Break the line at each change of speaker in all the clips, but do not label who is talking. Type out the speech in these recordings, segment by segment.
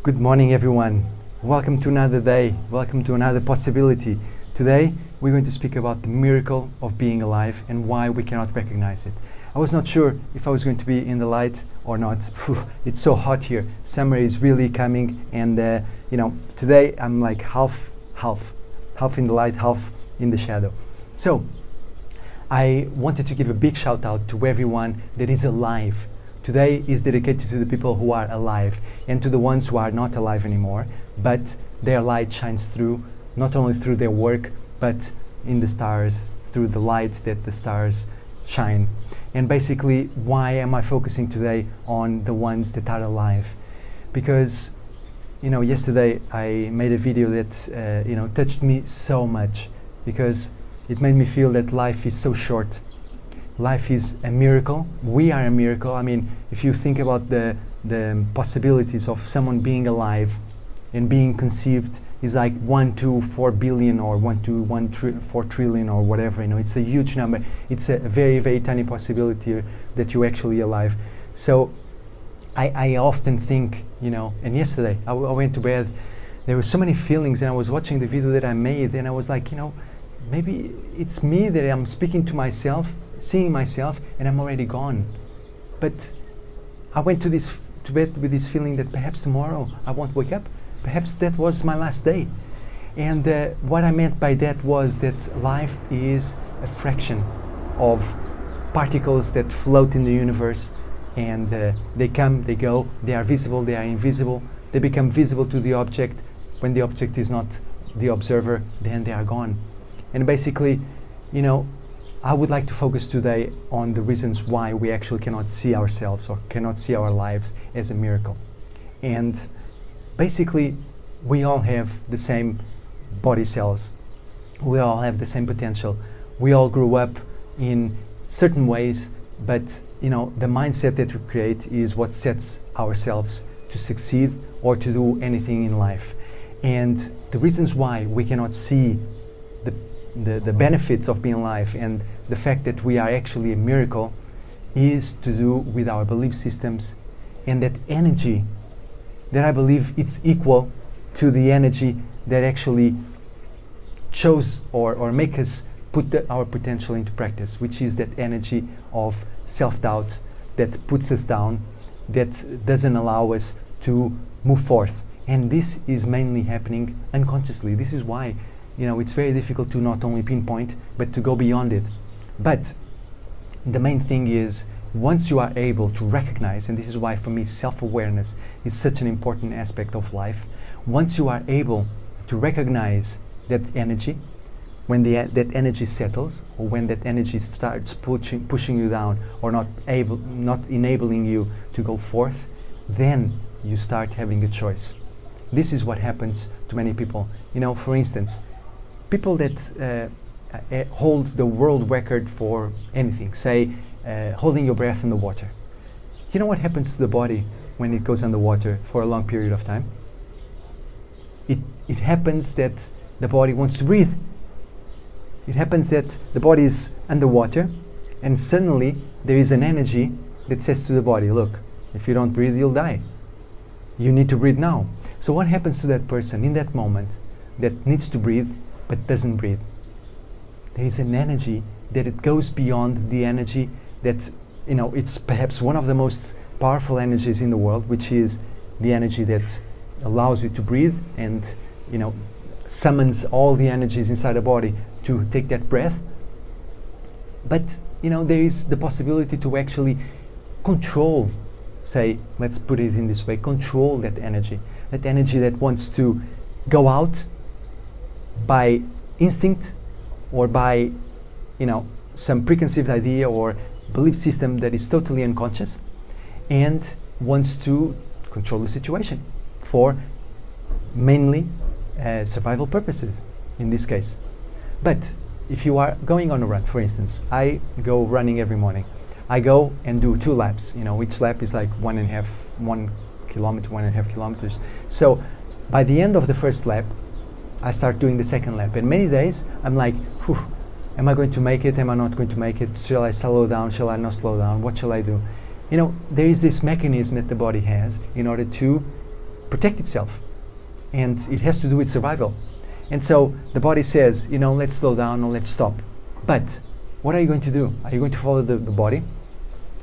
Good morning, everyone. Welcome to another day. Welcome to another possibility. Today, we're going to speak about the miracle of being alive and why we cannot recognize it. I was not sure if I was going to be in the light or not. It's so hot here. Summer is really coming, and today I'm like half in the light, half in the shadow. So, I wanted to give a big shout out to everyone that is alive. Today is dedicated to the people who are alive and to the ones who are not alive anymore, but their light shines through, not only through their work, but in the stars, through the light that the stars shine. And basically, why am I focusing today on the ones that are alive? Because, yesterday I made a video that, touched me so much, because it made me feel that life is so short. Life is a miracle. We are a miracle. I mean, if you think about the possibilities of someone being alive and being conceived is like 1 to 4 billion or 4 trillion or whatever. It's a huge number. It's a very, very tiny possibility that you're actually alive. So I often think, and yesterday I went to bed, there were so many feelings, and I was watching the video that I made, and I was like, maybe it's me that I'm speaking to myself, seeing myself, and I'm already gone. But I went to bed with this feeling that perhaps tomorrow I won't wake up. Perhaps that was my last day. And what I meant by that was that life is a fraction of particles that float in the universe, and they come, they go, they are visible, they are invisible, they become visible to the object. When the object is not the observer, then they are gone. And basically, I would like to focus today on the reasons why we actually cannot see ourselves or cannot see our lives as a miracle. And basically, we all have the same body cells. We all have the same potential. We all grew up in certain ways, but the mindset that we create is what sets ourselves to succeed or to do anything in life. And the reasons why we cannot see the benefits of being alive and the fact that we are actually a miracle is to do with our belief systems, and that energy that I believe it's equal to the energy that actually chose or make us put our potential into practice, which is that energy of self-doubt that puts us down, that doesn't allow us to move forth. And this is mainly happening unconsciously. This is why it's very difficult to not only pinpoint, but to go beyond it. But the main thing is, once you are able to recognize, and this is why for me self-awareness is such an important aspect of life, once you are able to recognize that energy, when that energy settles, or when that energy starts pushing you down, or not enabling you to go forth, then you start having a choice. This is what happens to many people. For instance, people that hold the world record for anything, say holding your breath in the water. You know what happens to the body when it goes underwater for a long period of time? It happens that the body wants to breathe. It happens that the body is underwater, and suddenly there is an energy that says to the body, look, if you don't breathe, you'll die. You need to breathe now. So what happens to that person in that moment that needs to breathe but doesn't breathe? There is an energy that it goes beyond the energy that, it's perhaps one of the most powerful energies in the world, which is the energy that allows you to breathe and, summons all the energies inside the body to take that breath. But, there is the possibility to actually control, say, let's put it in this way, control that energy that wants to go out by instinct or by some preconceived idea or belief system that is totally unconscious, and wants to control the situation for mainly survival purposes in this case. But if you are going on a run, for instance, I go running every morning. I go and do 2 laps. Each lap is like 1.5 kilometers. So by the end of the first lap, I start doing the second lap. And many days I'm like, am I going to make it? Am I not going to make it? Shall I slow down? Shall I not slow down? What shall I do? There is this mechanism that the body has in order to protect itself, and it has to do with survival. And so the body says, let's slow down or let's stop. But what are you going to do? Are you going to follow the body?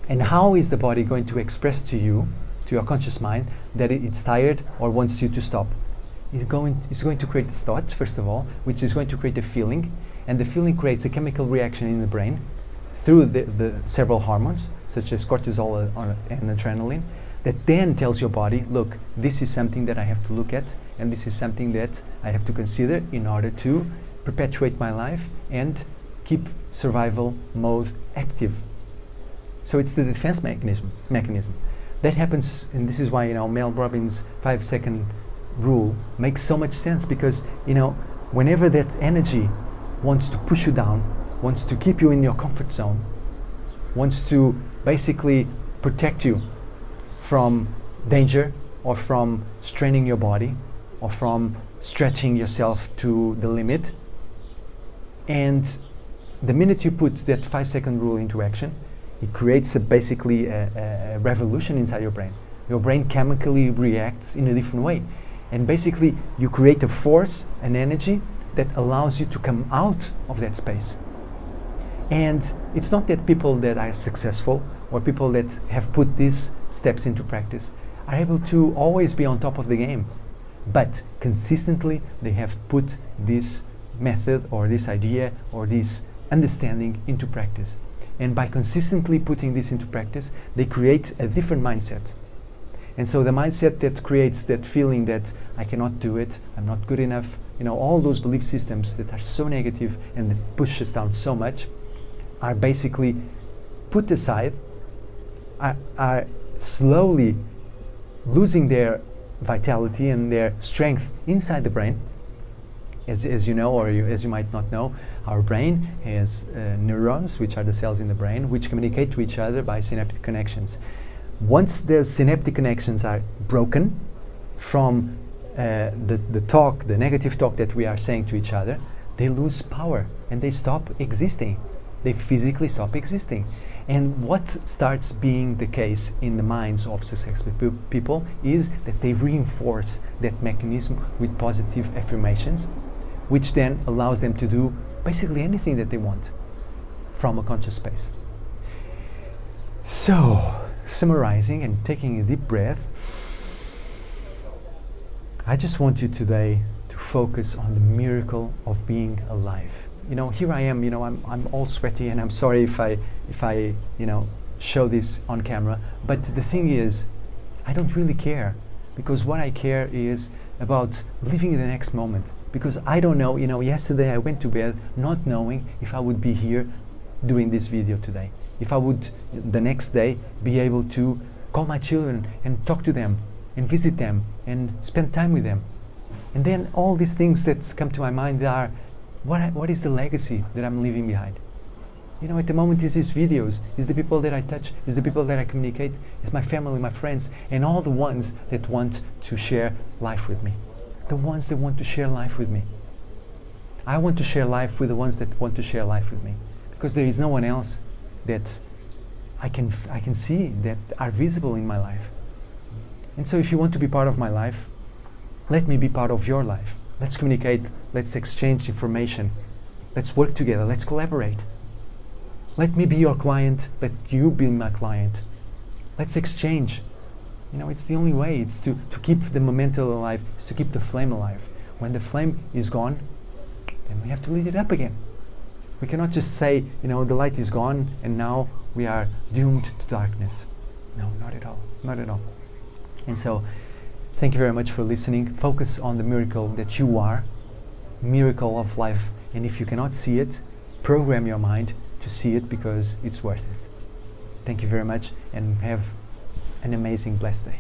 And how is the body going to express to you, to your conscious mind, that it's tired or wants you to stop? It's going to create a thought, first of all, which is going to create a feeling, and the feeling creates a chemical reaction in the brain through the several hormones, such as cortisol and adrenaline, that then tells your body, look, this is something that I have to look at, and this is something that I have to consider in order to perpetuate my life and keep survival mode active. So it's the defense mechanism. That happens, and this is why Mel Robbins' 5-second rule makes so much sense, because whenever that energy wants to push you down, wants to keep you in your comfort zone, wants to basically protect you from danger or from straining your body or from stretching yourself to the limit, and the minute you put that 5-second rule into action, it creates basically a revolution inside your brain. Your brain chemically reacts in a different way. And basically, you create a force, an energy that allows you to come out of that space. And it's not that people that are successful or people that have put these steps into practice are able to always be on top of the game. But consistently, they have put this method or this idea or this understanding into practice. And by consistently putting this into practice, they create a different mindset. And so the mindset that creates that feeling that I cannot do it, I'm not good enough, all those belief systems that are so negative and that push us down so much, are basically put aside, are slowly losing their vitality and their strength inside the brain. As you know, or as you might not know, our brain has neurons, which are the cells in the brain, which communicate to each other by synaptic connections. Once those synaptic connections are broken from the negative talk that we are saying to each other, they lose power and they stop existing. They physically stop existing. And what starts being the case in the minds of successful people is that they reinforce that mechanism with positive affirmations, which then allows them to do basically anything that they want from a conscious space. So, summarizing and taking a deep breath, I just want you today to focus on the miracle of being alive. Here I am, I'm all sweaty, and I'm sorry if I show this on camera, but the thing is, I don't really care, because what I care is about living the next moment. Because I don't know, yesterday I went to bed not knowing if I would be here doing this video today. If I would, the next day, be able to call my children and talk to them and visit them and spend time with them. And then all these things that come to my mind are, what is the legacy that I'm leaving behind? At the moment is these videos, is the people that I touch, is the people that I communicate, is my family, my friends, and all the ones that want to share life with me. The ones that want to share life with me. I want to share life with the ones that want to share life with me, because there is no one else that I can see that are visible in my life. And so if you want to be part of my life, let me be part of your life. Let's communicate, let's exchange information, let's work together, let's collaborate. Let me be your client, let you be my client. Let's exchange. It's the only way. It's to keep the momentum alive, it's to keep the flame alive. When the flame is gone, then we have to lit it up again. We cannot just say, the light is gone and now we are doomed to darkness. No, not at all. Not at all. And so, thank you very much for listening. Focus on the miracle that you are, miracle of life. And if you cannot see it, program your mind to see it, because it's worth it. Thank you very much, and have an amazing, blessed day.